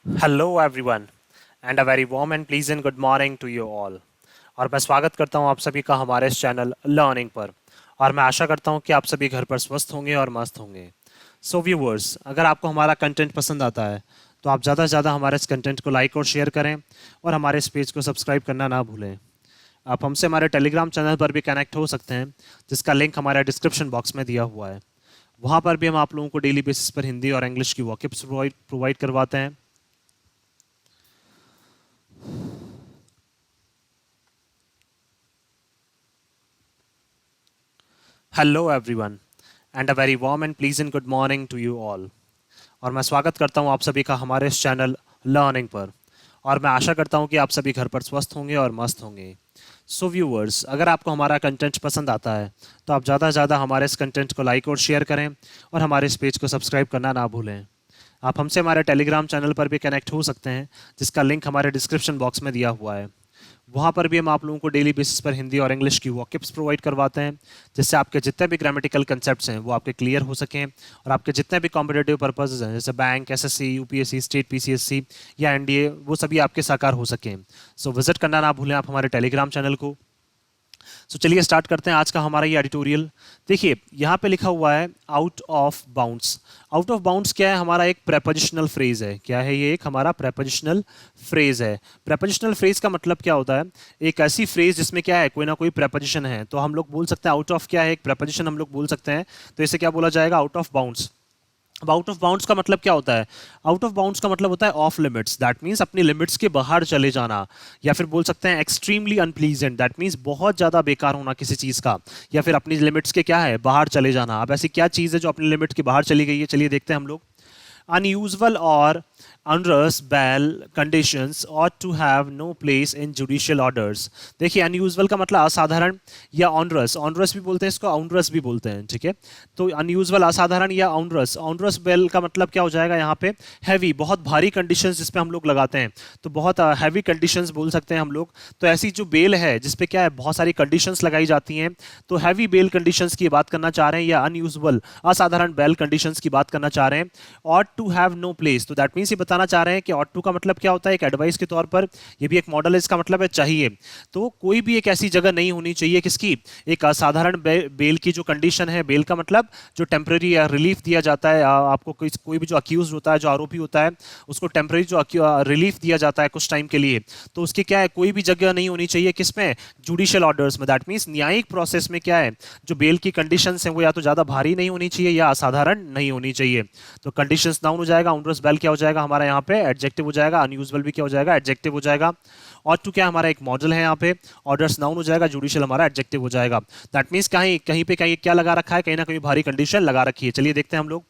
Hello everyone and a very warm and pleasant good morning to you all. और मैं स्वागत करता हूं आप सभी का हमारे इस चैनल लर्निंग पर। और मैं आशा करता हूं कि आप सभी घर पर स्वस्थ होंगे और मस्त होंगे। सो व्यूअर्स, अगर आपको हमारा कंटेंट पसंद आता है तो आप ज़्यादा से ज़्यादा हमारे इस कंटेंट को लाइक और शेयर करें और हमारे इस पेज को सब्सक्राइब करना ना भूलें। आप हमसे हमारे टेलीग्राम चैनल पर भी कनेक्ट हो सकते हैं, जिसका लिंक हमारे डिस्क्रिप्शन बॉक्स में दिया हुआ है। वहाँ पर भी हम आप लोगों को डेली बेसिस पर हिंदी और इंग्लिश की वॉकिब्स प्रोवाइड करवाते हैं। Hello everyone and a very warm and pleasant good morning to you all. और मैं स्वागत करता हूं आप सभी का हमारे इस चैनल लर्निंग पर। और मैं आशा करता हूं कि आप सभी घर पर स्वस्थ होंगे और मस्त होंगे। सो व्यूअर्स, अगर आपको हमारा कंटेंट पसंद आता है तो आप ज़्यादा से ज़्यादा हमारे इस कंटेंट को लाइक और शेयर करें और हमारे इस पेज को सब्सक्राइब करना ना भूलें। आप हमसे हमारे टेलीग्राम चैनल पर भी कनेक्ट हो सकते हैं, जिसका लिंक हमारे डिस्क्रिप्शन बॉक्स में दिया हुआ है। वहाँ पर भी हम आप लोगों को डेली बेसिस पर हिंदी और इंग्लिश की वॉकिब्स प्रोवाइड करवाते हैं, जिससे आपके जितने भी ग्रामेटिकल कंसेप्ट्स हैं वो आपके क्लियर हो सकें और आपके जितने भी कॉम्पिटेटिव पर्पसेस हैं जैसे bank, SSC, UPSC, state PCSC या एनडीए, वो सभी आपके साकार हो सकें। सो विजिट करना ना भूलें आप हमारे टेलीग्राम चैनल को। सो चलिए स्टार्ट करते हैं आज का हमारा ये एडिटोरियल। देखिए, यहाँ पे लिखा हुआ है out of bounds. Out of bounds क्या है? हमारा एक प्रेपोजिशनल फ्रेज है। क्या है ये? एक हमारा प्रेपोजिशनल फ्रेज है। प्रेपोजिशनल फ्रेज का मतलब क्या होता है? एक ऐसी फ्रेज जिसमें क्या है, कोई ना कोई प्रेपोजिशन है। तो हम लोग बोल सकते हैं आउट ऑफ क्या है, एक प्रेपोजिशन हम लोग बोल सकते हैं। तो इसे क्या बोला जाएगा? Out of bounds. अब आउट ऑफ बाउंड्स का मतलब क्या होता है? आउट ऑफ बाउंड्स का मतलब होता है ऑफ लिमिट्स। दैट मीन्स अपनी लिमिट्स के बाहर चले जाना। या फिर बोल सकते हैं एक्सट्रीमली अनप्लीजेंट। दैट मीन्स बहुत ज़्यादा बेकार होना किसी चीज़ का। या फिर अपनी लिमिट्स के क्या है, बाहर चले जाना। अब ऐसी क्या चीज़ है जो अपनी लिमिट के बाहर चली गई है? चलिए देखते हैं हम लोग। Unusual or onerous bail conditions ought to have no place in judicial orders। देखिए, unusual का मतलब असाधारण या onerous। onerous भी बोलते हैं इसको, onerous भी बोलते हैं, ठीक है। तो unusual असाधारण या onerous। onerous bail का मतलब क्या हो जाएगा यहाँ पे? हैवी, बहुत भारी कंडीशंस जिस पे हम लोग लगाते हैं। तो बहुत हैवी कंडीशंस बोल सकते हैं हम लोग। तो ऐसी जो बेल है जिसपे क्या है, बहुत सारी कंडीशंस लगाई जाती हैं, तो हैवी बेल कंडीशंस की बात करना चाह रहे हैं, या अनयूजुअल असाधारण बेल कंडीशंस की बात करना चाह रहे हैं। Ought to have no place, तो दैट मीन्स ये बताना चाह रहे हैं कि ऑट टू का मतलब क्या होता है? एक एडवाइस के तौर पर। ये भी एक मॉडल है, इसका मतलब है चाहिए। तो कोई भी एक ऐसी जगह नहीं होनी चाहिए किसकी? एक असाधारण बेल की जो कंडीशन है। बेल का मतलब जो टेम्पररी या रिलीफ दिया जाता है आपको। कोई भी जो अक्यूज होता है, जो आरोपी होता है, उसको टेम्पररी जो रिलीफ दिया जाता है कुछ टाइम के लिए, तो उसकी क्या है, कोई भी जगह नहीं होनी चाहिए किसमें? जुडिशियल ऑर्डर्स में। दैट मीन्स न्यायिक प्रोसेस में क्या है, जो बेल की कंडीशंस हैं वो या तो ज्यादा भारी नहीं होनी चाहिए या असाधारण नहीं होनी चाहिए। तो कंडीशंस नाउन हो जाएगा, ऑनरस बेल क्या हो जाएगा हमारा यहाँ पे? एडजेक्टिव हो जाएगा। अनयूजुअल भी क्या हो जाएगा? एडजेक्टिव हो जाएगा। और टू क्या हमारा एक मॉडल है यहाँ पे। ऑर्डर्स नाउन हो जाएगा, जुडिशियल हमारा एडजेक्टिव हो जाएगा। दैट मीन्स कहीं कहीं पे कहीं क्या लगा रखा है? कहीं ना कहीं भारी कंडीशन लगा रखी है। चलिए देखते हैं हम लोग।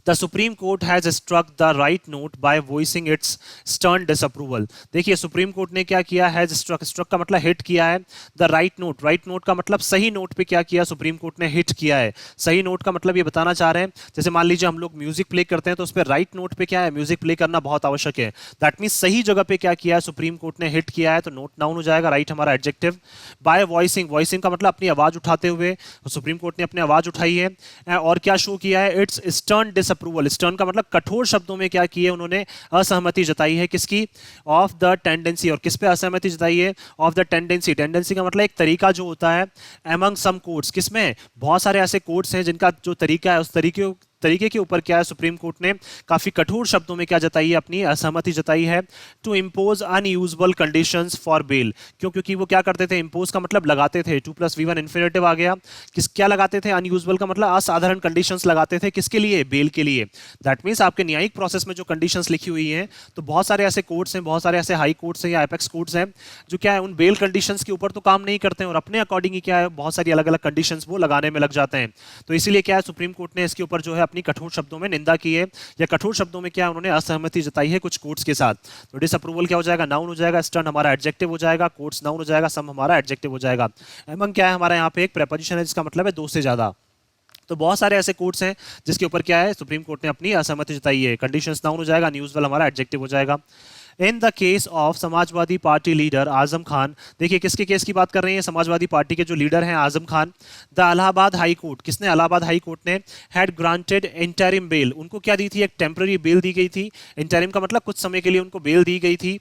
The Supreme Court has struck the right note by voicing its stern disapproval। देखिए, सुप्रीम कोर्ट ने क्या किया? Has struck. स्ट्रक का मतलब हिट किया है। The right note. Right note का मतलब सही नोट पे क्या किया? सुप्रीम कोर्ट ने हिट किया है। सही नोट का मतलब ये बताना चाह रहे हैं, जैसे मान लीजिए हम लोग म्यूजिक प्ले करते हैं तो उस पर राइट नोट पे क्या है, म्यूजिक प्ले करना बहुत आवश्यक है। दैट मीन सही जगह पे क्या किया है? सुप्रीम कोर्ट ने हिट किया है। तो नोट नाउन हो जाएगा, राइट हमारा एडजेक्टिव। Bye voicing. वॉइसिंग का मतलब अपनी आवाज उठाते हुए। सुप्रीम कोर्ट ने अपनी आवाज उठाई है और क्या शो किया है? It's stern disapproval. स्टर्न का मतलब कठोर शब्दों में क्या किए उन्होंने? असहमति जताई है। किसकी? Of the tendency. और किस पे असहमति जताई है? Of the tendency. टेंडेंसी का मतलब एक तरीका जो होता है एमंग सम कोर्ट्स। किसमें? बहुत सारे ऐसे कोर्ट्स हैं जिनका जो तरीका है, उस तरीके के ऊपर क्या है, सुप्रीम कोर्ट ने काफी कठोर शब्दों में क्या जताई है? अपनी असहमति जताई है। To impose unusual conditions for bail. क्यों? क्योंकि वो क्या करते थे? इम्पोज का मतलब लगाते थे। 2+V1 इन्फिनेटिव आ गया। क्या लगाते थे? अनयूजुअल का मतलब असाधारण कंडीशंस लगाते थे। किसके लिए? बेल के लिए। दैट मीन्स आपके न्यायिक प्रोसेस में जो कंडीशंस लिखी हुई हैं, तो बहुत सारे ऐसे कोर्ट्स हैं, बहुत सारे ऐसे हाई कोर्ट्स हैं या एपेक्स कोर्ट्स हैं जो क्या है, उन बेल कंडीशंस के ऊपर तो काम नहीं करते हैं और अपने अकॉर्डिंग ही क्या है, बहुत सारी अलग अलग कंडीशंस वो लगाने में लग जाते हैं। तो इसीलिए क्या है, सुप्रीम कोर्ट ने इसके ऊपर जो है अपनी कठोर शब्दों में निंदा की है, या कठोर शब्दों में क्या उन्होंने असहमति जताई है कुछ कोर्ट्स के साथ। तो डिसअप्रूवल क्या हो जाएगा? नाउन हो जाएगा। स्टर्न हमारा एडजेक्टिव हो जाएगा। कोर्ट्स नाउन हो जाएगा। सम हमारा एडजेक्टिव हो जाएगा। एमंग क्या है हमारा यहाँ पे? एक प्रेपोजिशन है जिसका मतलब है दो से ज्यादा। तो बहुत सारे ऐसे कोर्ट्स हैं जिसके ऊपर क्या है, सुप्रीम कोर्ट ने अपनी असहमति जताई है। कंडीशंस नाउन हो जाएगा। न्यूज़ वाला हमारा एडजेक्टिव हो जाएगा। In the case of Samajwadi Party leader Azam Khan, देखिए किसके केस की बात कर रहे हैं, समाजवादी पार्टी के जो लीडर हैं Azam Khan. The Allahabad high court, किसने, इलाहाबाद हाई कोर्ट ने हैड ग्रांटेड इंटरिम बेल, उनको क्या दी थी, एक टेम्पररी बेल दी गई थी। इंटरिम का मतलब कुछ समय के लिए उनको बेल दी गई थी,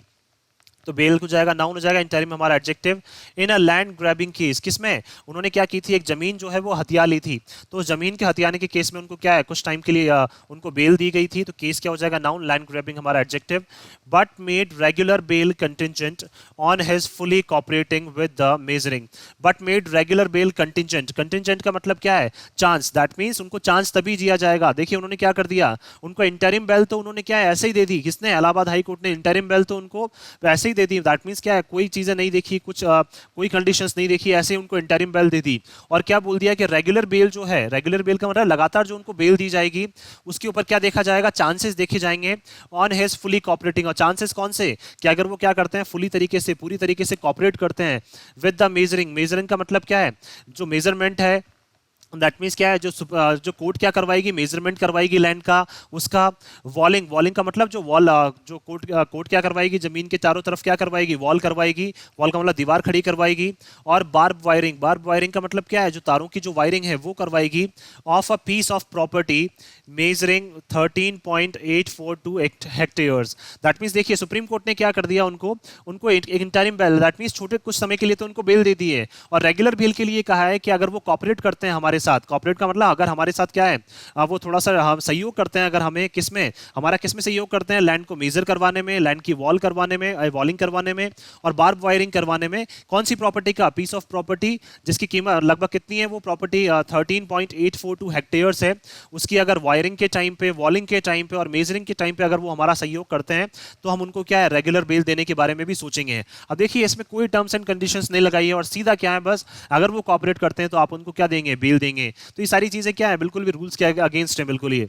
तो बेल हो जाएगा, नाउन हो जाएगा, इंटरिम हमारा adjective. In a land grabbing case, किसमें, उन्होंने क्या की थी, एक जमीन जो है वो हथिया ली थी, तो जमीन के हथियाने के केस में उनको क्या है, कुछ टाइम के लिए उनको बेल दी गई थी, तो केस क्या हो जाएगा, नाउन, लैंड ग्रैबिंग हमारा adjective. But made regular bell contingent on his fully cooperating with the measuring, but made regular bell contingent, contingent का मतलब क्या है, चांस, दैट मींस उनको चांस तभी दिया जाएगा। देखिए उन्होंने क्या कर दिया, उनको इंटरिम बेल तो उन्होंने क्या है ऐसे ही दे दी, किसने, इलाहाबाद हाई कोर्ट ने, इंटरिम बेल तो उनको वैसे ही दे दी, दैट मींस क्या है, कोई चीजें नहीं देखी, कुछ कोई कंडीशंस नहीं देखी, ऐसे ही उनको इंटरिम बेल दे दी। और क्या बोल दिया कि रेगुलर बेल जो है, रेगुलर बेल का मतलब लगातार जो उनको बेल दी जाएगी उसके ऊपर क्या देखा जाएगा, चांसेस देखे जाएंगे ऑन हिज फुली कोऑपरेटिंग, और चांसेस कौन से, कि अगर वो क्या करते हैं, फुली तरीके से, पूरी तरीके से कोऑपरेट करते हैं विद द मेजरिंग, मेजरिंग का मतलब क्या है, जो मेजरमेंट है, दैट मीन्स क्या है, जो कोर्ट क्या करवाएगी, मेजरमेंट करवाएगी लैंड का, उसका वॉलिंग, वॉलिंग का मतलब जो वॉल, जो कोर्ट क्या करवाएगी, जमीन के चारों तरफ क्या करवाएगी, वॉल करवाएगी, वॉल का मतलब दीवार खड़ी करवाएगी। और बार्ब वायरिंग, बार्ब वायरिंग का मतलब क्या है, जो तारों की जो वायरिंग है वो करवाएगी of a piece of property measuring 13.842 hectares. That means देखिए सुप्रीम कोर्ट ने क्या कर दिया, उनको उनको एक इंटरिम बेल, दैट मीन्स छोटे कुछ समय के लिए तो उनको बेल दे दी है, और रेगुलर बेल के लिए कहा है कि अगर वो कॉपरेट करते हैं हमारे साथ, कॉपरेट का मतलब अगर हमारे साथ क्या है, वो थोड़ा सा हम सहयोग करते हैं, अगर हमें किसमें, हमारा किसमें सहयोग करते हैं, लैंड को मेजर करवाने में, लैंड की वॉल करवाने में, वॉलिंग करवाने में, और बार्ब वायरिंग करवाने में, कौन सी प्रॉपर्टी का, पीस ऑफ प्रॉपर्टी जिसकी कीमत लगभग कितनी है, वो प्रॉपर्टी 13.842 हेक्टेयर्स है, उसकी अगर वायरिंग के टाइम पे, वॉलिंग के टाइम पे और मेजरिंग के टाइम पे अगर वो हमारा सहयोग करते हैं तो हम उनको क्या है, रेगुलर बेल देने के बारे में भी सोचेंगे। अब देखिए इसमें कोई टर्म्स एंड कंडीशंस नहीं लगाई है, और सीधा क्या है, बस अगर वो कॉपरेट करते हैं तो आप उनको क्या देंगे, बेल देंगे। तो ये सारी चीजें क्या है, बिल्कुल भी रूल्स के अगेंस्ट है, बिल्कुल ये।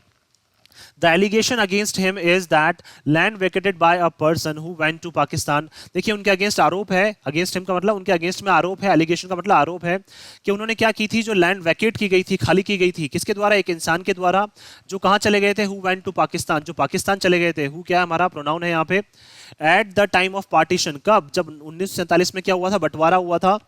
The allegation against him is that land vacated by a person who went to Pakistan। देखिए उनके अगेंस्ट आरोप है, अगेंस्ट हिम का मतलब उनके अगेंस्ट में आरोप है, एलिगेशन का मतलब आरोप है कि उन्होंने क्या की थी, जो लैंड वैकेट की गई थी, खाली की गई थी, किसके द्वारा, एक इंसान के द्वारा, जो कहां चले गए थे, हु वेंट टू पाकिस्तान, जो पाकिस्तान चले गए थे, हु क्या है हमारा प्रोनाउन है यहाँ पे, at the time of partition, कब, जब 1947 में क्या हुआ था, बंटवारा हुआ था,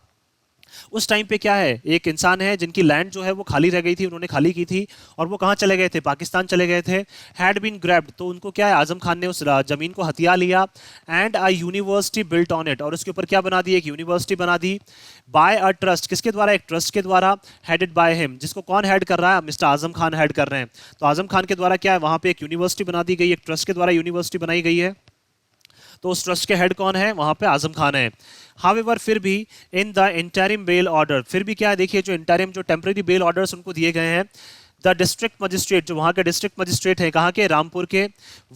उस टाइम पे क्या है, एक इंसान है जिनकी लैंड जो है वो खाली रह गई थी, उन्होंने खाली की थी, और वो कहाँ चले गए थे, पाकिस्तान चले गए थे। हैड बीन ग्रैब्ड, तो उनको क्या है, आजम खान ने उस जमीन को हथिया लिया, and a university built on it, और उसके ऊपर क्या बना दी, एक यूनिवर्सिटी बना दी, बाय अ ट्रस्ट, किसके द्वारा, एक ट्रस्ट के द्वारा, हेडेड बाय हिम, जिसको कौन हेड कर रहा है, मिस्टर आजम खान हेड कर रहे हैं। तो आजम खान के द्वारा क्या है, वहां पे एक यूनिवर्सिटी बना दी गई, एक ट्रस्ट के द्वारा यूनिवर्सिटी बनाई गई है, तो उस ट्रस्ट के हेड कौन है, वहां पे आजम खान है। हावेवर फिर भी in the interim bail order, फिर भी क्या है, देखिए जो इंटरिम, जो टेम्पररी बेल ऑर्डर्स उनको दिए गए हैं, द डिस्ट्रिक्ट मजिस्ट्रेट, जो वहां के डिस्ट्रिक्ट मजिस्ट्रेट है, कहाँ के, रामपुर के,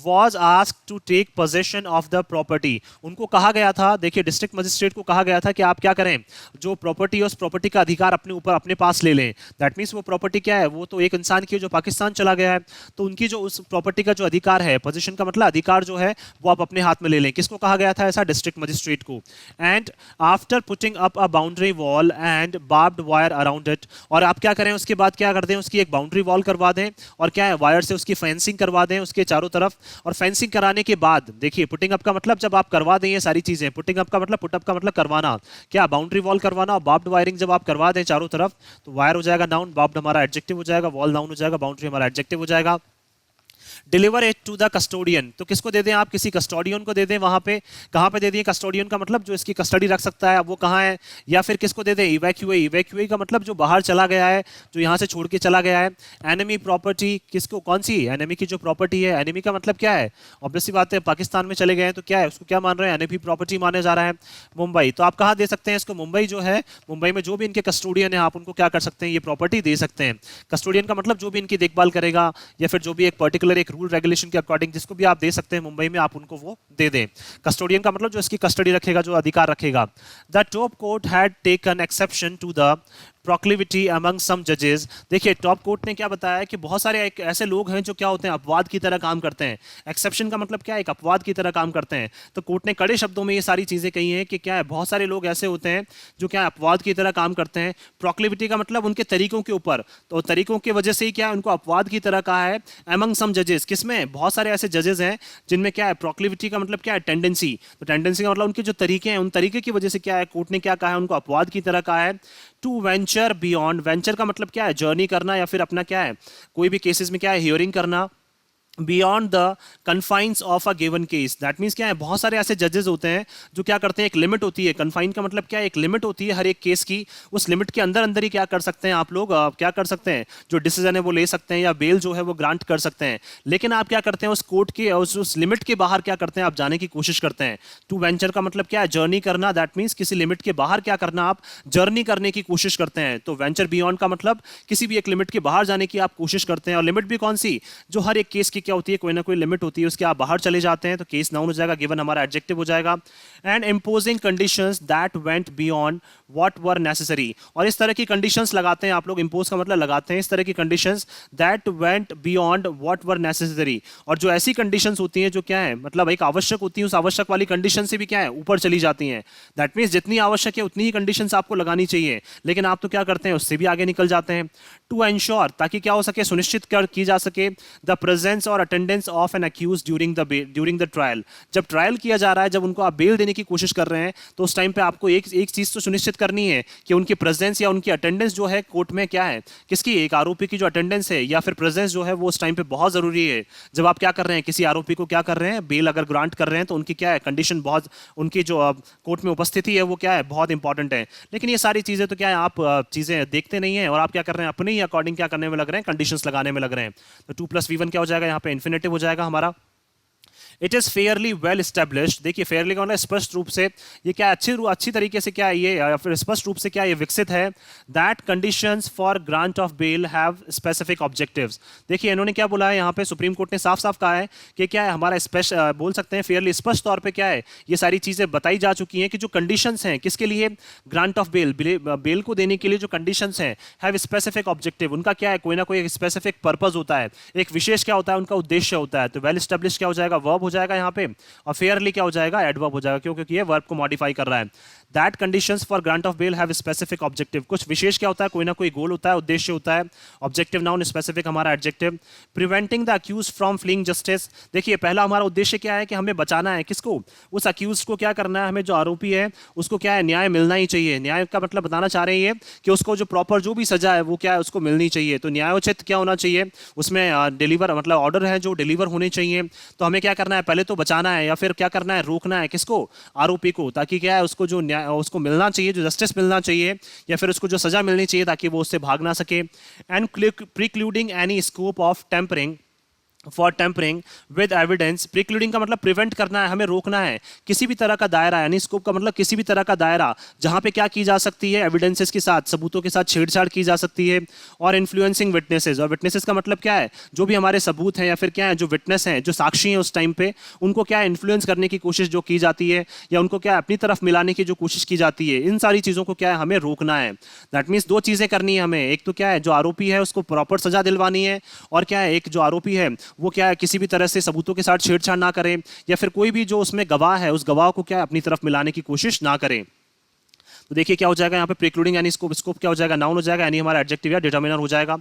was ask to take possession of the property, उनको कहा गया था, देखिए डिस्ट्रिक्ट मजिस्ट्रेट को कहा गया था कि आप क्या करें, जो प्रॉपर्टी है उस प्रॉपर्टी का अधिकार अपने ऊपर, अपने पास ले लें। दैट मीन्स वो प्रॉपर्टी क्या है, वो तो एक इंसान की है जो पाकिस्तान चला गया है, तो उनकी जो उस प्रॉपर्टी का जो अधिकार है, पोजीशन का मतलब अधिकार जो है, वो आप अपने हाथ में ले लें। किसको कहा गया था ऐसा, डिस्ट्रिक्ट मजिस्ट्रेट को। And after putting up a boundary wall and barbed wire around it, और आप क्या करें, उसके बाद क्या कर दें, उसकी एक बाउंड्री वॉल करवा दें, और क्या है, वायर से उसकी फेंसिंग करवा दें उसके चारों तरफ। और फेंसिंग कराने के बाद, देखिए पुटिंग अप का मतलब जब आप करवा दें ये सारी चीजें, पुटिंग अप का मतलब, पुट अप का मतलब करवाना, क्या बाउंड्री वॉल करवाना, और बार्ब्ड वायरिंग जब आप करवा दें चारों तरफ, तो वायर हो जाएगा नाउन, बार्ब्ड हमारा एडजेक्टिव हो जाएगा, वॉल नाउन हो जाएगा, बाउंड्री हमारा एडजेक्टिव हो जाएगा। Deliver it to the custodian, तो किसको दे दें आप, किसी कस्टोडियन को दे दें, वहां पे कहां पे दे दिए, कस्टोडियन का मतलब जो इसकी कस्टडी रख सकता है, वो कहां है, या फिर किसको दे दें, इवैक्यूए, इवैक्यूए का मतलब जो बाहर चला गया है, जो यहां से छोड़ के चला गया है। एनिमी प्रॉपर्टी, किसको, कौन सी, एनिमी की जो प्रॉपर्टी है, एनिमी का मतलब क्या है, ऑब्वियस सी बात है, पाकिस्तान में चले गए हैं तो क्या है, उसको क्या मान रहे हैं, एनिमी प्रॉपर्टी माने जा रहा है, मुंबई, तो आप कहां दे सकते हैं इसको, मुंबई जो है, मुंबई में जो भी इनके कस्टोडियन है आप उनको क्या कर सकते हैं, ये प्रॉपर्टी दे सकते हैं। कस्टोडियन का मतलब जो भी इनकी देखभाल करेगा, या फिर जो भी एक पर्टिकुलर एक रूल रेगुलेशन के अकॉर्डिंग जिसको भी आप दे सकते हैं मुंबई में, आप उनको वो दे दें। कस्टोडियन का मतलब जो इसकी कस्टडी रखेगा, जो अधिकार रखेगा। The top court had taken exception to the proclivity among some judges। देखिए टॉप कोर्ट ने क्या बताया कि बहुत सारे ऐसे लोग हैं जो क्या होते हैं, अपवाद की तरह काम करते हैं। एक्सेप्शन का मतलब क्या है, एक अपवाद की तरह काम करते हैं। तो कोर्ट ने कड़े शब्दों में ये सारी चीजें कही हैं कि क्या है, बहुत सारे लोग ऐसे होते हैं जो क्या है, अपवाद की तरह काम करते हैं। प्रोक्लिविटी का मतलब उनके तरीकों के ऊपर, तो तरीकों की वजह से ही क्या है, उनको अपवाद की तरह कहा है। एमंग सम जजेस, किसमें, बहुत सारे ऐसे जजेस हैं जिनमें क्या है, प्रोक्लिविटी का मतलब क्या है, टेंडेंसी। तो टेंडेंसी का मतलब उनके जो तरीके हैं, उन तरीके की वजह से क्या है, कोर्ट ने क्या कहा है, उनको अपवाद की तरह कहा है। टू वेंचर बियॉन्ड, वेंचर का मतलब क्या है, जर्नी करना, या फिर अपना क्या है, कोई भी केसेस में क्या है, हियरिंग करना beyond the confines of a given case. That means क्या है, बहुत सारे ऐसे जजेस होते हैं जो क्या करते हैं, एक लिमिट होती है, कन्फाइन का मतलब क्या है, एक लिमिट होती है हर एक केस की, उस लिमिट के अंदर अंदर ही क्या कर सकते हैं आप लोग, क्या कर सकते हैं, जो डिसीजन है वो ले सकते हैं, या बेल जो है वो ग्रांट कर सकते हैं। लेकिन आप क्या करते हैं, उस कोर्ट के उस लिमिट के बाहर क्या करते हैं, आप जाने की कोशिश करते हैं। टू वेंचर का मतलब क्या है, जर्नी करना। दैट मीन्स किसी लिमिट के बाहर क्या करना, आप जर्नी करने की कोशिश करते हैं। तो वेंचर बियॉन्ड का मतलब किसी भी एक लिमिट के बाहर जाने की आप कोशिश करते हैं। और लिमिट भी कौन सी, जो हर एक केस की क्या होती है, कोई ना कोई लिमिट होती है, उसके आप बाहर चले जाते हैं, तो केस नाउन हो जाएगा, गिवन हमारा एडजेक्टिव हो जाएगा। And imposing conditions that went beyond what were necessary, और इस तरह की कंडीशंस लगाते हैं आप लोग, इंपोज का मतलब लगाते हैं, इस तरह की conditions that went beyond what were necessary. और जो ऐसी कंडीशंस होती हैं जो क्या है, मतलब एक आवश्यक होती है, उस आवश्यक वाली कंडीशन से भी क्या है, ऊपर चली जाती हैं। दैट मीन्स जितनी आवश्यक है उतनी ही कंडीशंस आपको लगानी चाहिए, लेकिन आप तो क्या करते हैं, उससे भी आगे निकल जाते हैं। टू एंश्योर, ताकि क्या हो सके, सुनिश्चित कर की जा सके, द प्रेजेंस और attendance of an accused during the trial. जब ट्रायल किया जा रहा है, जब उनको आप बेल देने की कोशिश कर रहे हैं, तो उस टाइम पे आपको एक चीज तो सुनिश्चित करनी है कि उनकी प्रेजेंस या उनकी अटेंडेंस जो है कोर्ट में क्या है, किसकी, एक आरोपी की जो अटेंडेंस है या फिर प्रेजेंस जो है वो उस टाइम पे बहुत जरूरी है। जब आप क्या कर रहे हैं, किसी आरोपी को क्या कर रहे हैं, बेल अगर ग्रांट कर रहे हैं, तो उनकी क्या है, कंडीशन बहुत, उनकी जो कोर्ट में उपस्थिति है वो क्या है, बहुत इंपॉर्टेंट है। लेकिन ये सारी चीजें तो क्या है, आप चीजें देखते नहीं है, और आप क्या कर रहे हैं, अपने ही अकॉर्डिंग क्या करने में लग रहे हैं, कंडीशंस लगाने में लग रहे हैं। तो 2+V1 क्या हो जाएगा, यहाँ पे इन्फिनेटिव हो जाएगा हमारा। It is fairly well established. देखिए फेयरली का मतलब स्पष्ट रूप से, ये क्या अच्छी तरीके से क्या ये, या फिर स्पष्ट रूप से क्या ये विकसित है। That conditions for grant of bail have specific objectives. देखिए इन्होंने क्या बोला है, यहाँ पे सुप्रीम कोर्ट ने साफ साफ कहा है कि क्या है, हमारा बोल सकते हैं फेयरली, स्पष्ट तौर पे क्या है, ये सारी चीजें बताई जा चुकी हैं कि जो कंडीशंस हैं, किसके लिए, ग्रांट ऑफ बेल, बेल को देने के लिए जो कंडीशंस हैं, हैव स्पेसिफिक ऑब्जेक्टिव, उनका क्या है, कोई ना कोई एक स्पेसिफिक पर्पस होता है, एक विशेष क्या होता है, उनका उद्देश्य होता है। तो वेल स्टेब्लिश क्या हो जाएगा, वर्ब हो जाएगा यहाँ पे, और फेयरली क्या हो जाएगा, एडवर्ब हो जाएगा, क्योंकि ये वर्ब को मॉडिफाई कर रहा है। That conditions for grant of bail have specific objective, कुछ विशेष क्या होता है, कोई ना कोई गोल होता है, उद्देश्य होता है। ऑब्जेक्टिव नाउन, स्पेसिफिक हमारा adjective. Preventing the accused from fleeing justice. देखिए पहला हमारा उद्देश्य क्या है कि हमें बचाना है, किसको, उस अक्यूज को क्या करना है, हमें जो आरोपी है उसको क्या है, न्याय मिलना ही चाहिए। न्याय का मतलब बताना चाह रहे हैं कि उसको जो प्रॉपर जो भी सजा है वो क्या है, उसको मिलनी चाहिए। तो न्यायोचित क्या होना चाहिए, उसमें डिलीवर मतलब ऑर्डर है जो डिलीवर होने चाहिए। तो हमें क्या करना है, पहले तो बचाना है, या फिर क्या करना है, रोकना है, किसको, आरोपी को, ताकि क्या है, उसको जो न्याय उसको मिलना चाहिए, जो जस्टिस मिलना चाहिए, या फिर उसको जो सजा मिलनी चाहिए, ताकि वो उससे भाग ना सके। And precluding any scope of tampering for tampering with evidence. Precluding का मतलब प्रिवेंट करना है, हमें रोकना है किसी भी तरह का दायरा, यानी स्कोप का मतलब किसी भी तरह का दायरा जहां पे क्या की जा सकती है, एविडेंसेस के साथ, सबूतों के साथ छेड़छाड़ की जा सकती है। और इन्फ्लुएंसिंग विटनेसेस, और विटनेसेस का मतलब क्या है, जो भी हमारे सबूत हैं या फिर क्या है, जो विटनेस हैं, जो साक्षी हैं उस टाइम पे, उनको क्या है, इन्फ्लुएंस करने की कोशिश जो की जाती है, या उनको क्या है, अपनी तरफ मिलाने की जो कोशिश की जाती है, इन सारी चीज़ों को क्या है, हमें रोकना है। दैट मीन्स दो चीज़ें करनी है हमें, एक तो क्या है, जो आरोपी है उसको प्रॉपर सजा दिलवानी है, और क्या है, एक जो आरोपी है वो क्या है, किसी भी तरह से सबूतों के साथ छेड़छाड़ ना करें, या फिर कोई भी जो उसमें गवाह है उस गवाह को क्या अपनी तरफ मिलाने की कोशिश ना करें। तो देखिए क्या हो जाएगा यहाँ पे, प्रिक्लूडिंग यानी स्कोप, स्कोप क्या हो जाएगा, नाउन हो जाएगा, यानी हमारा एडजेक्टिव या डिटर्मिनर हो जाएगा।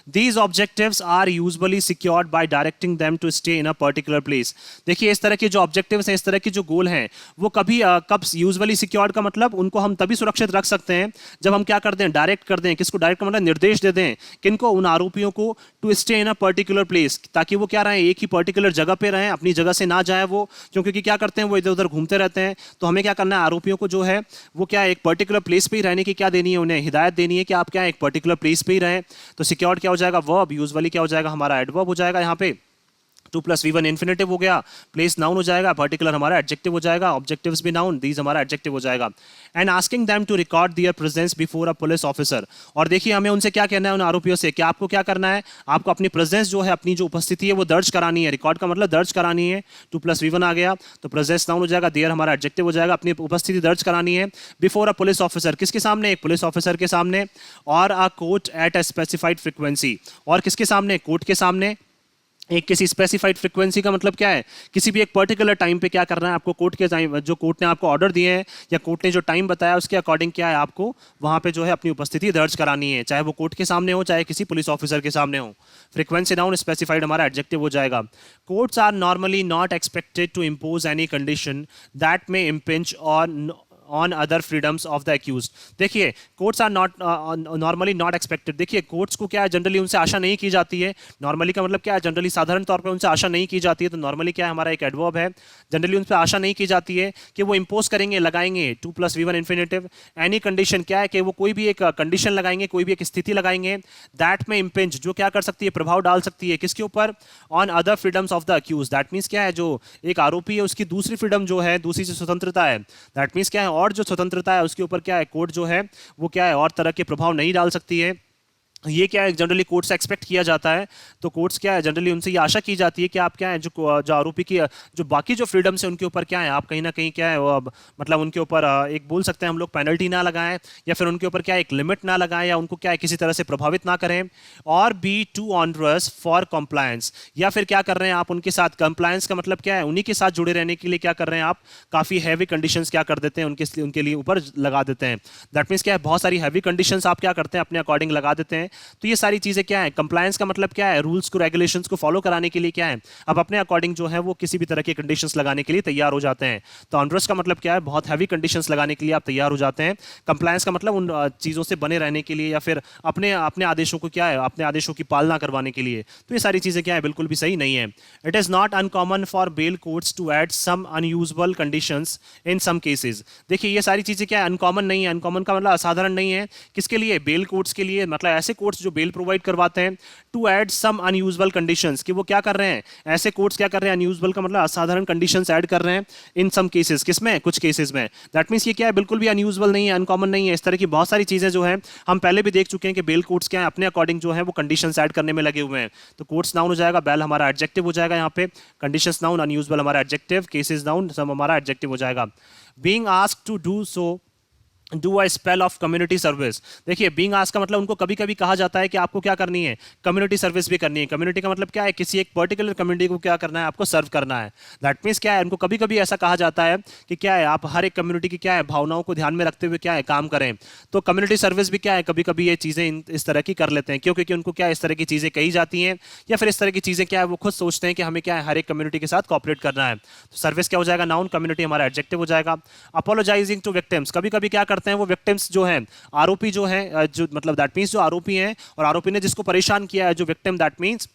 These objectives are usually secured by directing them to stay in a particular place. देखिए इस तरह के जो ऑब्जेक्टिव्स हैं, इस तरह के जो गोल हैं, वो कब यूजुअली सिक्योर्ड का मतलब उनको हम तभी सुरक्षित रख सकते हैं जब हम क्या कर दें, डायरेक्ट कर दें, किसको डायरेक्ट मतलब निर्देश दे दें, किनको, उन आरोपियों को, to stay in a particular place, ताकि वो क्या रहें, एक ही पर्टिकुलर जगह पे रहें, अपनी जगह से ना जाए वो, क्योंकि क्या करते हैं, वो इधर उधर घूमते रहते हैं। तो हमें क्या करना है, आरोपियों को जो है वो क्या एक पर्टिकुलर प्लेस पे ही रहने की क्या देनी है, उन्हें हिदायत देनी है कि आप क्या एक पर्टिकुलर प्लेस पे ही रहें। तो सिक्योर्ड क्या हो जाएगा, वर्ब, यूजुअली क्या हो जाएगा, हमारा एडवर्ब हो जाएगा यहाँ पे। To plus V one infinitive हो गया, प्लेस नाउन हो जाएगा, पर्टिकुलर हमारा एडजेक्टिव हो जाएगा, ऑब्जेक्टिव्स भी नाउन, दीज हमारा एडजेक्टिव हो जाएगा। And asking them to record their presence before a police officer. और देखिए हमें उनसे क्या कहना है, उन आरोपियों से कि आपको क्या करना है, आपको अपनी प्रेजेंस जो है, अपनी जो उपस्थिति है वो दर्ज करानी है। रिकॉर्ड का मतलब दर्ज करानी है। टू प्लस वी वन आ गया तो प्रेजेंस नाउन हो जाएगा, दियर हमारा एडजेक्टिव हो जाएगा, अपनी उपस्थिति दर्ज करानी है। बिफोर अ पुलिस ऑफिसर, किसके सामने, एक पुलिस ऑफिसर के सामने। और a court at a specified frequency, और किसके सामने, कोर्ट के सामने। एक किसी स्पेसिफाइड फ्रीक्वेंसी का मतलब क्या है, किसी भी एक पर्टिकुलर टाइम पे क्या करना है आपको, कोर्ट के टाइम, जो कोर्ट ने आपको ऑर्डर दिए हैं या कोर्ट ने जो टाइम बताया उसके अकॉर्डिंग क्या है आपको वहां पे जो है अपनी उपस्थिति दर्ज करानी है, चाहे वो कोर्ट के सामने हो चाहे किसी पुलिस ऑफिसर के सामने हो। फ्रीक्वेंसी नाउन, स्पेसिफाइड हमारा एडजेक्टिव हो जाएगा। Courts are normally not expected to impose any condition that may impinge on other freedoms of the accused. देखिए courts are not normally not expected, देखिए कोर्ट्स को क्या है जनरली उनसे आशा नहीं की जाती है। नॉर्मली का मतलब क्या है, जनरली साधारण तौर पे उनसे आशा नहीं की जाती है। तो नॉर्मली क्या है, हमारा एक एडवर्ब है, जनरली उनसे आशा नहीं की जाती है कि वो इंपोज करेंगे, लगाएंगे to plus V one infinitive any condition, क्या है कि वो कोई भी एक कंडीशन लगाएंगे, कोई भी एक स्थिति लगाएंगे दैट में इम्पिंच, जो क्या कर सकती है, प्रभाव डाल सकती है किसके ऊपर, on other freedoms of the accused. That means क्या है, जो एक आरोपी है उसकी दूसरी फ्रीडम जो है, दूसरी जो स्वतंत्रता है, दैट मीन्स क्या है, और जो स्वतंत्रता है उसके ऊपर क्या है, कोर्ट जो है वो क्या है और तरह के प्रभाव नहीं डाल सकती है। ये क्या है, जनरली कोर्ट से एक्सपेक्ट किया जाता है। तो कोर्ट्स क्या है, जनरली उनसे ये आशा की जाती है कि आप क्या है, जो आरोपी की जो बाकी जो फ्रीडम्स है उनके ऊपर क्या है, आप कहीं ना कहीं क्या है वो मतलब उनके ऊपर एक बोल सकते हैं हम लोग पेनल्टी ना लगाएं, या फिर उनके ऊपर क्या है एक लिमिट ना लगाएं, या उनको क्या है किसी तरह से प्रभावित ना करें। और be too onerous for compliance, या फिर क्या कर रहे हैं आप उनके साथ, कंप्लायंस का मतलब क्या है, उन्हीं के साथ जुड़े रहने के लिए क्या कर रहे हैं आप, काफी हैवी कंडीशंस क्या कर देते हैं उनके लिए ऊपर लगा देते हैं। दैट मीन्स क्या है, बहुत सारी हैवी कंडीशंस आप क्या करते हैं अपने अकॉर्डिंग लगा देते हैं। तो ये सारी चीजें क्या है, कंप्लायंस का मतलब क्या है, रूल्स को रेगुलेशंस को फॉलो कराने के लिए क्या है, अब अपने अकॉर्डिंग जो है वो किसी भी तरह के कंडीशंस लगाने के लिए तैयार हो जाते हैं। तो ऑनरस का मतलब क्या है, बहुत हैवी कंडीशंस लगाने के लिए आप तैयार हो जाते हैं। कंप्लायंस का मतलब उन चीजों से बने रहने के लिए, या फिर अपने अपने आदेशों को क्या है, अपने आदेशों की पालना करवाने के लिए। तो ये सारी चीजें क्या है, बिल्कुल भी सही नहीं है। It is not uncommon for bail courts to add some unusual conditions in some cases. देखिए ये सारी चीजें क्या है, अनकॉमन नहीं है, अनकॉमन का मतलब असाधारण नहीं है। किसके लिए, बेल कोर्ट्स के लिए, मतलब ऐसे कोर्ट्स जो बेल प्रोवाइड करवाते हैं। To add some unusual conditions, कि वो क्या कर रहे हैं, ऐसे कोर्ट्स क्या कर रहे हैं, अनयूजुअल का मतलब असाधारण कंडीशंस ऐड कर रहे हैं इन सम केसेस, किसमें, कुछ केसेस में। दैट मींस ये क्या है, बिल्कुल भी अनयूजुअल नहीं है, अनकॉमन नहीं है। इस तरह की बहुत सारी चीजें जो है हम पहले भी देख चुके हैं कि बेल कोर्ट्स क्या है अपने अकॉर्डिंग जो है वो कंडीशंस ऐड करने में लगे हुए हैं। तो कोर्ट्स नाउन हो जाएगा, बेल हमारा एडजेक्टिव हो जाएगा यहाँ पे, कंडीशंस नाउन, अनयूजुअल हमारा एडजेक्टिव, केसेस नाउन सब हमारा एडजेक्टिव हो जाएगा। Being asked to do so do a spell of community service. देखिए बीइंग आस्क्ड का मतलब उनको कभी कभी कहा जाता है कि आपको क्या करनी है, कम्युनिटी सर्विस भी करनी है। कम्युनिटी का मतलब क्या है, किसी एक पर्टिकुलर कम्युनिटी को क्या करना है, आपको सर्व करना है। दैट मीन्स क्या है, उनको कभी कभी ऐसा कहा जाता है कि क्या है, आप हर एक कम्युनिटी की क्या है भावनाओं को ध्यान में रखते हुए क्या है काम करें। तो कम्युनिटी सर्विस भी क्या है, कभी कभी ये चीज़ें इस तरह की कर लेते हैं, क्यों, क्योंकि उनको क्या इस तरह की चीज़ें कही जाती हैं, या फिर इस तरह की चीज़ें क्या है वो खुद सोचते हैं कि हमें क्या है हर एक कम्युनिटी के साथ कॉपरेट करना है। तो सर्विस क्या हो जाएगा, नाउन, कम्युनिटी हमारा एडजेक्टिव हो जाएगा। अपोलोजाइजिंग टू विक्टिम्स, कभी कभी क्या करते हैं वो विक्टिम्स जो है, आरोपी जो है, जो मतलब दैट मींस जो आरोपी हैं और आरोपी ने जिसको परेशान किया है, जो विक्टिम दैट मींस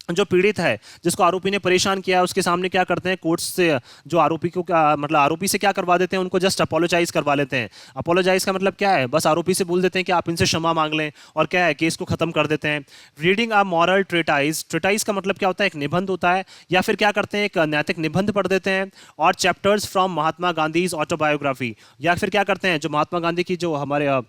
जो पीड़ित है, जिसको आरोपी ने परेशान किया है, उसके सामने क्या करते हैं, कोर्ट से जो आरोपी को क्या मतलब आरोपी से क्या करवा देते हैं, उनको जस्ट अपोलोजाइज करवा लेते हैं। अपोलोजाइज का मतलब क्या है, बस आरोपी से बोल देते हैं कि आप इनसे क्षमा मांग लें और क्या है केस को खत्म कर देते हैं। रीडिंग अ मॉरल ट्रेटाइज, ट्रेटाइज का मतलब क्या होता है, एक निबंध होता है, या फिर क्या करते हैं एक नैतिक निबंध पढ़ देते हैं। और chapters from Mahatma Gandhi autobiography, या फिर क्या करते हैं जो महात्मा गांधी की जो हमारे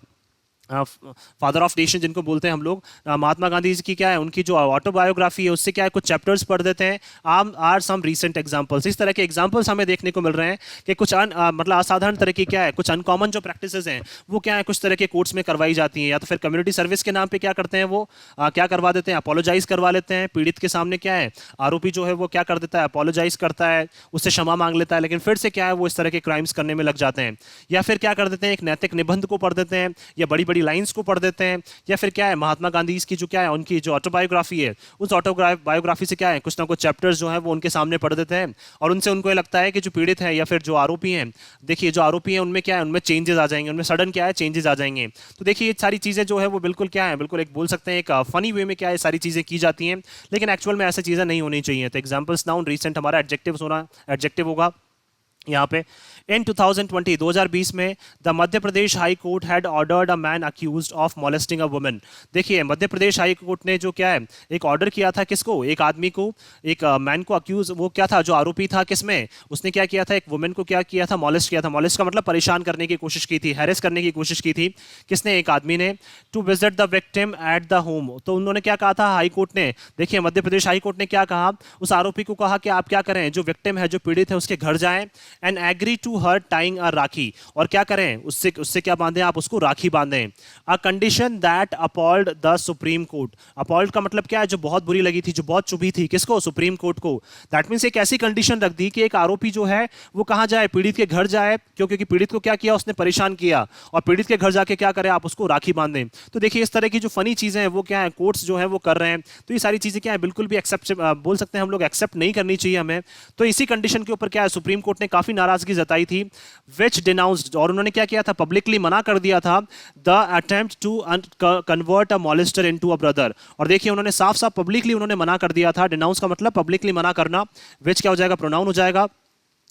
फादर ऑफ नेशन जिनको बोलते हैं हम लोग, महात्मा गांधी जी की क्या है उनकी जो ऑटोबायोग्राफी है उससे क्या है कुछ चैप्टर्स पढ़ देते हैं। आर सम रीसेंट एग्जांपल्स, इस तरह के एग्जांपल्स हमें देखने को मिल रहे हैं कि कुछ मतलब असाधारण तरह की क्या है, कुछ अनकॉमन जो प्रैक्टिसेस हैं वो क्या है कुछ तरह के कोर्ट्स में करवाई जाती हैं। या तो फिर कम्युनिटी सर्विस के नाम पे क्या करते हैं वो क्या करवा देते हैं, अपोलोजाइज करवा लेते हैं। पीड़ित के सामने क्या है आरोपी जो है वो क्या कर देता है, अपोलोजाइज करता है, उससे क्षमा मांग लेता है, लेकिन फिर से क्या है वो इस तरह के क्राइम्स करने में लग जाते हैं। या फिर क्या कर देते हैं, एक नैतिक निबंध को पढ़ देते हैं, या बड़ी बड़ी लाइन्स को पढ़ देते हैं। या फिर क्या है महात्मा गांधी की जो क्या है उनकी जो ऑटोबायोग्राफी है, उस ऑटोबायोग्राफी से क्या है कुछ ना कुछ चैप्टर्स जो है वो उनके सामने पढ़ देते हैं। और उनसे उनको ये लगता है कि जो पीड़ित है या फिर जो आरोपी हैं, देखिए जो आरोपी हैं उनमें क्या है, उनमें चेंजेस आ जाएंगे, उनमें सडन क्या है चेंजेस आ जाएंगे। तो देखिए ये सारी चीज़ें जो है वो बिल्कुल क्या है, बिल्कुल एक बोल सकते हैं एक फनी वे में क्या है सारी चीज़ें की जाती हैं, लेकिन एक्चुअल में ऐसी चीज़ें नहीं होनी चाहिए। तो एग्जाम्पल्स नाउन, रीसेंट हमारा एडजेक्टिव होगा। यहाँ पे इन 2020 में the Madhya Pradesh high court had ordered a man accused of molesting a woman. देखिए मध्य प्रदेश हाई कोर्ट ने जो क्या है एक ऑर्डर किया था किसको, एक आदमी को, एक मैन को अक्यूज, वो क्या था जो आरोपी था किसमें, उसने क्या किया था एक वुमेन को क्या किया था, मॉलेस्ट किया था। मॉलेस्ट का मतलब परेशान करने की कोशिश की थी, हैरेस करने की कोशिश की थी। किसने, एक आदमी ने। To visit the victim at the home, तो उन्होंने क्या कहा था हाई कोर्ट ने, देखिए मध्य प्रदेश हाई कोर्ट ने क्या कहा, उस आरोपी को कहा कि आप क्या करें, जो विक्टिम है जो पीड़ित है उसके घर जाएं and agree to her tying a rakhi, और क्या करें उससे उससे क्या बांधें आप, उसको राखी बांधें। A condition that appalled the supreme court, appalled का मतलब क्या है, जो बहुत बुरी लगी थी, जो बहुत चुभी थी, किसको, सुप्रीम कोर्ट को। दैट मींस एक ऐसी कंडीशन रख दी कि एक आरोपी जो है वो कहां जाए, पीड़ित के घर जाए, क्योंकि पीड़ित को क्या किया, उसने परेशान किया, और पीड़ित के घर जाके क्या करें आप, उसको राखी बांधें। तो देखिए इस तरह की जो फनी चीजें हैं वो क्या है, कोर्ट्स जो है वो कर रहे हैं। तो ये सारी चीजें क्या है, बिल्कुल भी एक्सेप्ट बोल सकते हैं हम लोग, एक्सेप्ट नहीं करनी चाहिए हमें। तो इसी कंडीशन के ऊपर क्या है, सुप्रीम कोर्ट ने काफी नाराजगी जताई थी, विच डिनाउंस्ड, और उन्होंने क्या किया था, पब्लिकली मना कर दिया था, the attempt to convert a molester into a brother. और देखिए उन्होंने साफ साफ पब्लिकली उन्होंने मना कर दिया था, डिनाउंस का मतलब पब्लिकली मना करना, विच क्या हो जाएगा, प्रोनाउन हो जाएगा,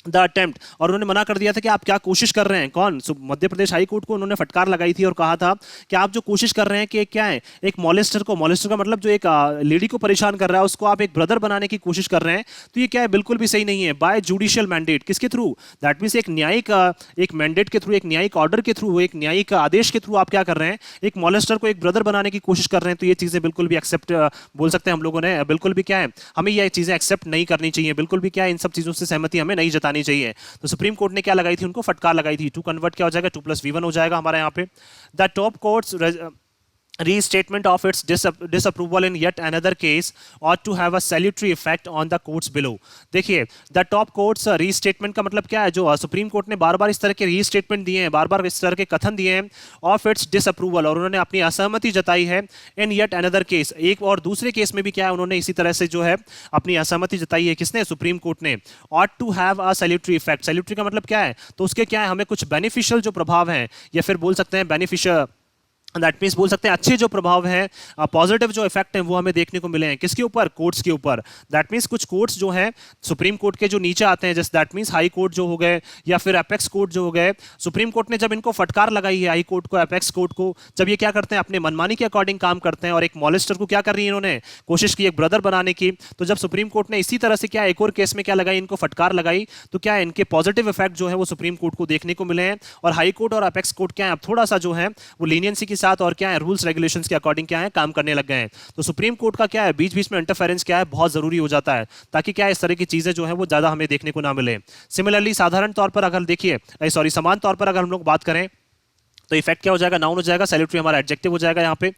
द अटेम्प्ट। और उन्होंने मना कर दिया था कि आप क्या कोशिश कर रहे हैं, कौन, मध्य प्रदेश हाई कोर्ट को उन्होंने फटकार लगाई थी और कहा था कि आप जो कोशिश कर रहे हैं कि क्या है, एक मॉलेस्टर को, मॉलेस्टर का मतलब जो एक लेडी को परेशान कर रहा है उसको आप एक ब्रदर बनाने की कोशिश कर रहे हैं, तो ये क्या है, बिल्कुल भी सही नहीं है। बाय जुडिशियल मैंडेट, किसके थ्रू, दैट मीन्स एक न्यायिक एक मैंडेट के थ्रू, एक न्यायिक ऑर्डर के थ्रू, एक न्यायिक आदेश के थ्रू आप क्या कर रहे हैं, एक मॉलेस्टर को एक ब्रदर बनाने की कोशिश कर रहे हैं। तो ये चीजें बिल्कुल भी एक्सेप्ट बोल सकते हैं हम लोगों ने, बिल्कुल भी क्या है, हमें ये चीजें एक्सेप्ट नहीं करनी चाहिए, बिल्कुल भी क्या है, इन सब चीजों से सहमति हमें नहीं जतानी चाहिए। तो सुप्रीम कोर्ट ने क्या लगाई थी, उनको फटकार लगाई थी। टू कन्वर्ट क्या हो जाएगा, 2+V1 हो जाएगा हमारे यहाँ पे। The top courts restatement of its disapproval in yet another case ought to have a salutary effect on the courts below। देखिए द टॉप कोर्ट्स रीस्टेटमेंट का मतलब क्या है, जो सुप्रीम कोर्ट ने बार बार इस तरह के रीस्टेटमेंट दिए हैं, बार बार इस तरह के कथन दिए हैं ऑफ इट्स डिसअप्रूवल, और उन्होंने अपनी असहमति जताई है इन येट अनदर केस, एक और दूसरे केस में भी क्या है उन्होंने इसी तरह से जो है अपनी असहमति जताई है, किसने, सुप्रीम कोर्ट ने। ought to have a salutary effect, salutary का मतलब क्या है, तो उसके क्या है, हमें कुछ बेनिफिशियल जो प्रभाव हैं, या फिर बोल सकते हैं बेनिफिशियल, दैट मीन्स बोल सकते हैं अच्छे जो प्रभाव हैं, पॉजिटिव जो इफेक्ट हैं वो हमें देखने को मिले हैं, किसके ऊपर, कोर्ट्स के ऊपर। दैट मीन्स कुछ कोर्ट्स जो हैं सुप्रीम कोर्ट के जो नीचे आते हैं, जैसे दैट मीन्स हाई कोर्ट जो हो गए या फिर एपेक्स कोर्ट जो हो गए, सुप्रीम कोर्ट ने जब इनको फटकार लगाई है हाई कोर्ट को, एपेक्स कोर्ट को, जब ये क्या करते हैं अपने मनमानी के अकॉर्डिंग काम करते हैं, और एक मॉलेस्टर को क्या कर रही है इन्होंने, कोशिश की एक ब्रदर बनाने की, तो जब सुप्रीम कोर्ट ने इसी तरह से क्या एक और केस में क्या लगाई, इनको फटकार लगाई, तो क्या इनके पॉजिटिव इफेक्ट जो है वो सुप्रीम कोर्ट को देखने को मिले हैं। और हाई कोर्ट और एपेक्स कोर्ट क्या है अब थोड़ा सा जो है वो लीनियंसी के साथ और क्या है रूल्स रेगुलेशंस के अकॉर्डिंग क्या है काम करने लग गए हैं। तो सुप्रीम कोर्ट का क्या है बीच बीच में इंटरफेरेंस क्या है बहुत जरूरी हो जाता है, ताकि क्या है इस तरह की चीजें जो है वो ज्यादा हमें देखने को ना मिले। सिमिलरली साधारण तौर पर अगर देखिए सॉरी समान तौर पर अगर हम लोग बात करें तो इफेक्ट क्या हो जाएगा, नाउन हो जाएगा, सैल्यूटरी हमारा एडजेक्टिव हो जाएगा यहाँ पे।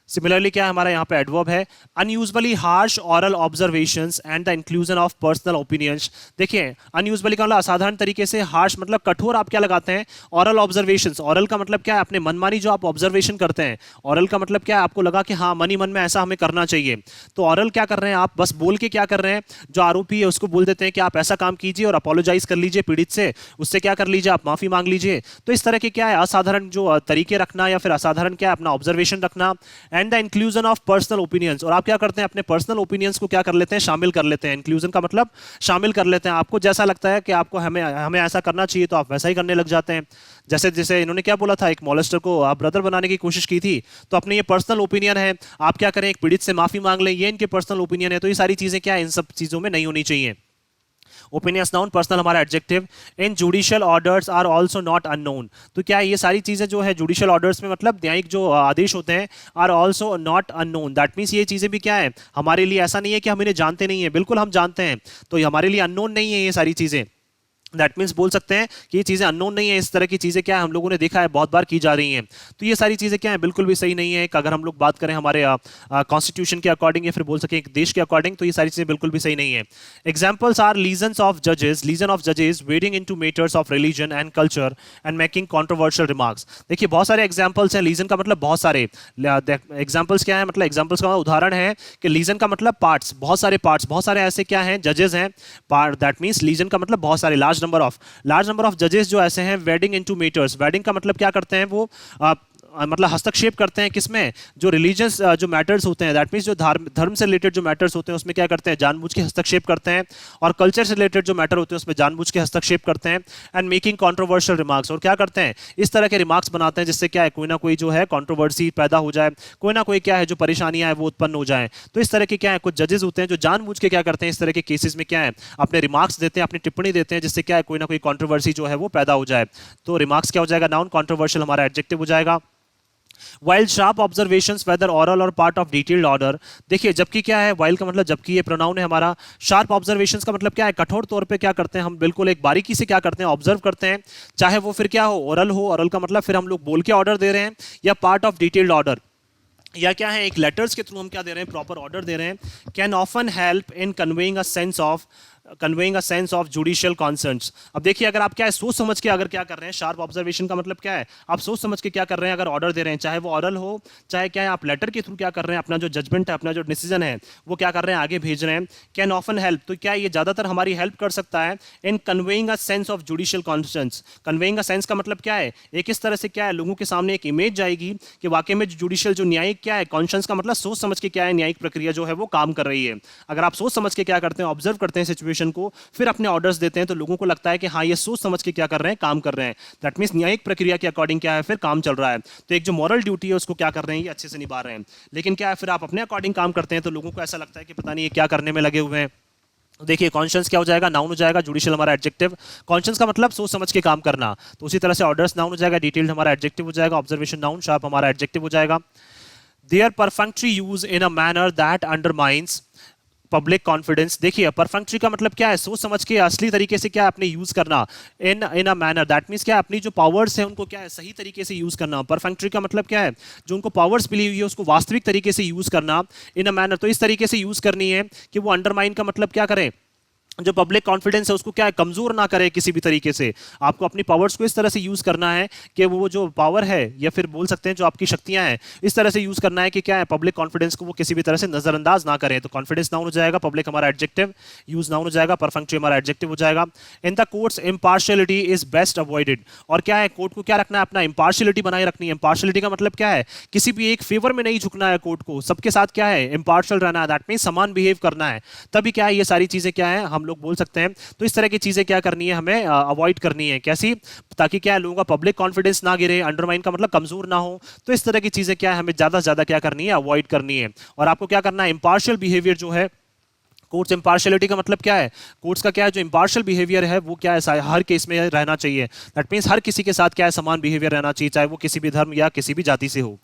सिमिलरली क्या है हमारा यहाँ पे एडवर्ब है, unusually harsh oral observations and the inclusion of personal opinions. देखिए अनयूजुअली का मतलब असाधारण तरीके से, हार्श मतलब कठोर आप क्या लगाते हैं, ऑरल ऑब्जर्वेशंस, ऑरल का मतलब क्या है अपने मनमानी जो आप ऑब्जर्वेशन करते हैं, ऑरल का मतलब क्या है आपको लगा कि हाँ मन ही मन में ऐसा हमें करना चाहिए, तो ऑरल क्या कर रहे हैं आप बस बोल के क्या कर रहे हैं, जो आरोपी है उसको बोल देते हैं कि आप ऐसा काम कीजिए और अपोलोजाइज कर लीजिए पीड़ित से, उससे क्या कर लीजिए आप माफी मांग लीजिए। तो इस तरह के क्या है असाधारण जो तरीके रखना या फिर असाधारण क्या है अपना ऑब्जर्वेशन रखना, and the inclusion of personal opinions, और आप क्या करते हैं अपने पर्सनल ओपिनियंस को क्या कर लेते हैं शामिल कर लेते हैं, इंक्लूजन का मतलब शामिल कर लेते हैं, आपको जैसा लगता है कि आपको हमें हमें ऐसा करना चाहिए तो आप वैसा ही करने लग जाते हैं। जैसे जैसे इन्होंने क्या बोला था, एक मॉलेस्टर को आप ब्रदर बनाने की कोशिश की थी, तो अपने ये पर्सनल ओपिनियन है, आप क्या करें एक पीड़ित से माफी मांग लें, ये इनके पर्सनल ओपिनियन है। तो ये सारी चीजें क्या है इन सब चीजों में नहीं होनी चाहिए। ओपिनियंस नाउन, पर्सनल हमारा adjective. In judicial orders are also not unknown, तो क्या ये सारी चीजें जो है जुडिशियल ऑर्डर्स में मतलब न्यायिक जो आदेश होते हैं are also not unknown, that means ये चीजें भी क्या है हमारे लिए ऐसा नहीं है कि हम इन्हें जानते नहीं है, बिल्कुल हम जानते हैं, तो ये हमारे लिए अननोन नहीं है ये सारी चीजें। दैट मीन्स बोल सकते हैं कि ये चीज़ें अननोन नहीं है, इस तरह की चीज़ें क्या है हम लोगों ने देखा है बहुत बार की जा रही हैं। तो ये सारी चीज़ें क्या है बिल्कुल भी सही नहीं है। अगर हम लोग बात करें हमारे कॉन्स्टिट्यूशन के अकॉर्डिंग या फिर बोल सकें एक देश के अकॉर्डिंग, तो ये सारी चीज़ें बिल्कुल भी सही नहीं है। एग्जाम्पल्स आर लीजन्स ऑफ जजेस, लीजन ऑफ जजेस wedding in to matters of religion and culture and making controversial remarks. देखिए बहुत सारे एग्जाम्पल्स हैं, लीजन का मतलब बहुत सारे, एग्जाम्पल्स क्या है मतलब एग्जाम्पल्स का उदाहरण है कि लीजन का मतलब पार्ट्स, बहुत सारे पार्ट्स, बहुत सारे ऐसे क्या हैं जजेस हैं, दैट मीन्स लीजन का मतलब बहुत सारे, लार्ज नंबर ऑफ जजेस जो ऐसे हैं। वेडिंग इनटू मेटर्स, वेडिंग का मतलब क्या करते हैं वो मतलब हस्तक्षेप करते हैं किसमें, जो रिलीजियस जो मैटर्स होते हैं, दैट मीन्स जो धर्म से रिलेटेड जो मैटर्स होते हैं उसमें क्या करते हैं, जानबूझ के हस्तक्षेप करते हैं, और कल्चर से रिलेटेड जो मैटर होते हैं उसमें जानबूझ के हस्तक्षेप करते हैं, एंड मेकिंग कंट्रोवर्शियल रिमार्क्स, और क्या करते हैं, इस तरह के रिमार्क्स बनाते हैं जिससे क्या है, कोई ना कोई जो है कंट्रोवर्सी पैदा हो जाए, कोई ना कोई क्या है जो परेशानियां है वो उत्पन्न हो जाए। तो इस तरह के क्या है कुछ जजेस होते हैं जो जानबूझ के क्या करते हैं, इस तरह के केसेस में क्या है अपने रिमार्क्स देते हैं, अपनी टिप्पणी देते हैं, जिससे क्या है कोई ना कोई कंट्रोवर्सी जो है वो पैदा हो जाए। तो रिमार्क्स क्या हो जाएगा, नाउन, कंट्रोवर्शियल हमारा एडजेक्टिव हो जाएगा। While sharp observations whether oral और पार्ट ऑफ डिटेल्ड ऑर्डर, देखिए जबकि क्या है, वाइल का मतलब जबकि, ये प्रोनाउन है हमारा। शार्प ऑब्जर्वेशंस का मतलब क्या है, कठोर तौर पे क्या करते हैं हम, बिल्कुल एक बारीकी से क्या करते हैं, ऑब्जर्व करते हैं, चाहे वो फिर क्या हो, ओरल हो, ओरल का मतलब फिर हम लोग बोल के ऑर्डर दे रहे हैं, या पार्ट ऑफ डिटेल्ड ऑर्डर, या क्या है एक लेटर्स के थ्रू हम क्या दे रहे हैं, प्रॉपर ऑर्डर दे रहे हैं। Can often help in conveying a sense of judicial concerns. अब देखिए अगर आप क्या है सोच समझ के अगर क्या कर रहे हैं, शार्प ऑब्जर्वेशन का मतलब क्या है, आप सोच समझ के क्या कर रहे हैं, अगर ऑर्डर दे रहे हैं, चाहे वो ऑरल हो, चाहे क्या है आप लेटर के थ्रू क्या कर रहे हैं, अपना जो जजमेंट है, अपना जो डिसीजन है वो क्या कर रहे हैं, आगे भेज रहे हैं। कैन ऑफन हेल्प, तो क्या ये ज़्यादातर हमारी हेल्प कर सकता है in conveying a sense of judicial concerns. Conveying a sense का मतलब क्या है, एक इस तरह से क्या है लोगों के सामने एक इमेज जाएगी कि वाकई में जुडिशियल जो न्यायिक क्या है, कॉन्शंस का मतलब सोच समझ के क्या है न्यायिक प्रक्रिया जो है वो काम कर रही है। अगर आप सोच समझ के क्या करते हैं, ऑब्जर्व करते हैं सिचुएशन को, फिर अपने ऑर्डर्स देते हैं, तो लोगों को लगता है कि हाँ ये सोच समझ के क्या कर रहे हैं, काम कर रहे हैं, दैट मींस न्यायिक प्रक्रिया के अकॉर्डिंग क्या है फिर काम चल रहा है। तो एक जो मॉरल ड्यूटी है उसको क्या कर रहे हैं, ये अच्छे से निभा रहे हैं। लेकिन क्या है फिर आप अपने अकॉर्डिंग काम करते हैं तो लोगों को ऐसा लगता है कि पता नहीं ये क्या करने में लगे हुए हैं। देखिए कॉन्शियस क्या हो जाएगा, नाउन हो जाएगा, जुडिशियल हमारा एडजेक्टिव। कॉन्शियस का मतलब सोच समझ के काम करना, तो उसी तरह से ऑर्डर्स नाउन हो जाएगा, डिटेल्ड हमारा एडजेक्टिव हो जाएगा, ऑब्जर्वेशन नाउन, शार्प हमारा एडजेक्टिव हो जाएगा। Their perfunctory use in a manner that undermines public confidence. देखिए परफेक्टरी का मतलब क्या है, सोच समझ के असली तरीके से क्या है अपने यूज करना, इन अ मैनर, दैट मींस क्या है अपनी जो पावर्स है उनको क्या है सही तरीके से यूज करना। परफेक्टरी का मतलब क्या है, जो उनको पावर्स मिली हुई है उसको वास्तविक तरीके से यूज करना, इन अ मैनर, तो इस तरीके से यूज करनी है कि वो अंडरमाइन का मतलब क्या करें, जो पब्लिक कॉन्फिडेंस है उसको क्या है कमजोर ना करे किसी भी तरीके से। आपको अपनी पावर्स को इस तरह से यूज करना है कि वो जो पावर है या फिर बोल सकते हैं जो आपकी शक्तियां हैं इस तरह से यूज करना है कि क्या है पब्लिक कॉन्फिडेंस को वो किसी भी तरह से नजरअंदाज ना करें। तो कॉन्फिडेंस नाउन हो जाएगा, पब्लिक हमारा एडजेक्टिव, यूज नाउन हो जाएगा, परफेक्टरी हमारा एडजेक्टिव हो जाएगा। In the courts impartiality is best avoided, और क्या है कोर्ट को क्या रखना है, अपना इम्पार्शियलिटी बनाए रखनी है। इम्पार्शियलिटी का मतलब क्या है, किसी भी एक फेवर में नहीं झुकना है, कोर्ट को सबके साथ क्या है इम्पार्शियल रहना है, दैट मीन समान बिहेव करना है। तभी क्या है ये सारी चीजें क्या है हम लोग बोल सकते हैं। तो इस तरह की चीजें क्या करनी है हमें अवॉइड करनी है, कैसी, ताकि क्या है लोगों का पब्लिक कॉन्फिडेंस ना गिरे, अंडरमाइन का मतलब कमजोर ना हो। तो इस तरह की चीजें क्या है हमें ज्यादा से ज्यादा क्या करनी है, अवॉइड करनी है। और आपको क्या करना है, इंपार्शियल बिहेवियर जो है, कोर्ट्स इंपार्शियलिटी का मतलब क्या है, कोर्ट्स का क्या है जो इंपार्शियल बिहेवियर है वो क्या है हर केस में रहना चाहिए। दैट मींस हर किसी के साथ क्या है समान बिहेवियर रहना चाहिए, चाहे वो किसी भी धर्म या किसी भी जाति से हो।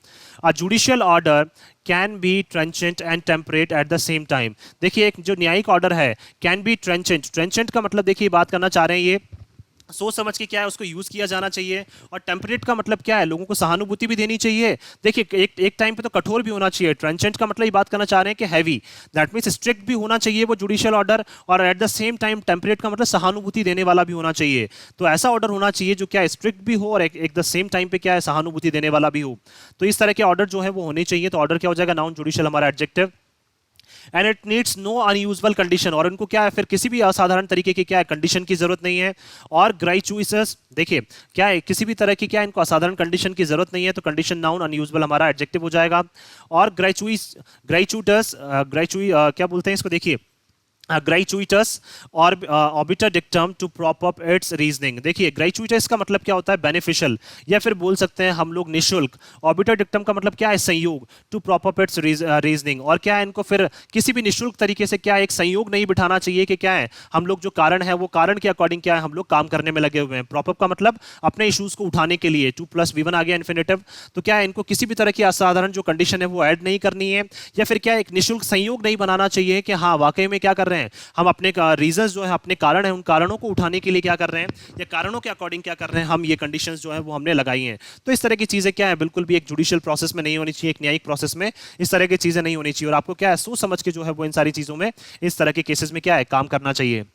A judicial order can be trenchant and temperate at the same time. देखिए एक जो न्यायिक ऑर्डर है कैन बी ट्रेंचेंट, ट्रेंचेंट का मतलब देखिए बात करना चाह रहे हैं ये सोच समझ के क्या है उसको यूज किया जाना चाहिए। और टेम्परेट का मतलब क्या है, लोगों को सहानुभूति भी देनी चाहिए। देखिए एक टाइम पे तो कठोर भी होना चाहिए। ट्रेंचेंट का मतलब ये बात करना चाह रहे हैं कि हैवी, दैट मींस स्ट्रिक्ट भी होना चाहिए वो जुडिशियल ऑर्डर, और at the same time temperate का मतलब सहानुभूति देने वाला भी होना चाहिए। तो ऐसा ऑर्डर होना चाहिए जो क्या स्ट्रिक्ट भी हो और एक द सेम टाइम पे क्या है सहानुभूति देने वाला भी हो। तो इस तरह के ऑर्डर जो है वो होने चाहिए। तो ऑर्डर क्या हो जाएगा, नाउन, जुडिशियल हमारा adjective. And it needs no unusual condition, और उनको क्या है फिर किसी भी असाधारण तरीके की क्या है कंडीशन की जरूरत नहीं है। और ग्राइचुइटस, देखिए क्या है किसी भी तरह की क्या है इनको असाधारण कंडीशन की जरूरत नहीं है, तो कंडीशन नाउन, अनयूजुअल हमारा एडजेक्टिव हो जाएगा। और ग्राइचुइटस क्या बोलते हैं इसको, देखिए ग्राइचुइटस और obiter dictum to prop up its reasoning. देखिए ग्राइचुइटस का मतलब क्या होता है, बेनिफिशियल, या फिर बोल सकते हैं हम लोग निशुल्क। ऑबिटर डिक्टम का मतलब क्या है, संयोग, to prop up its reasoning. और क्या है इनको फिर किसी भी निशुल्क तरीके से क्या है एक संयोग नहीं बिठाना चाहिए कि क्या है हम लोग जो कारण है वो कारण के अकॉर्डिंग क्या है हम लोग काम करने में लगे हुए हैं। प्रॉप अप का मतलब अपने इश्यूज को उठाने के लिए, 2+V1 आ गया इन्फिनेटिव। तो क्या है इनको किसी भी तरह की असाधारण जो कंडीशन है वो ऐड नहीं करनी है, या फिर क्या एक निशुल्क संयोग नहीं बनाना चाहिए कि हाँ वाकई में क्या कर रहे हैं हम अपने रीजंस जो है अपने कारण है उन कारणों को उठाने के लिए क्या कर रहे हैं, या कारणों के अकॉर्डिंग क्या कर रहे हैं हम ये कंडीशंस जो है वो हमने लगाई हैं। तो इस तरह की चीजें क्या है बिल्कुल भी एक जुडिशियल प्रोसेस में नहीं होनी चाहिए, एक न्यायिक प्रोसेस में इस तरह की चीजें नहीं होनी चाहिए। और आपको क्या है सोच समझ के जो है वो इन सारी चीजों में इस तरह के केसेस में क्या है काम करना चाहिए।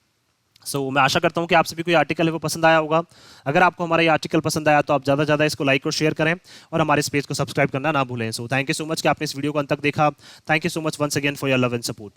मैं आशा करता हूं कि आप सभी को ये आर्टिकल है वो पसंद आया होगा। अगर आपको हमारा ये आर्टिकल पसंद आया तो आप ज़्यादा से ज़्यादा इसको लाइक और शेयर करें, और हमारे इस पेज को सब्सक्राइब करना ना भूलें। थैंक यू सो मच कि आपने इस वीडियो को अंत तक देखा। Thank you so much once again for your love and support.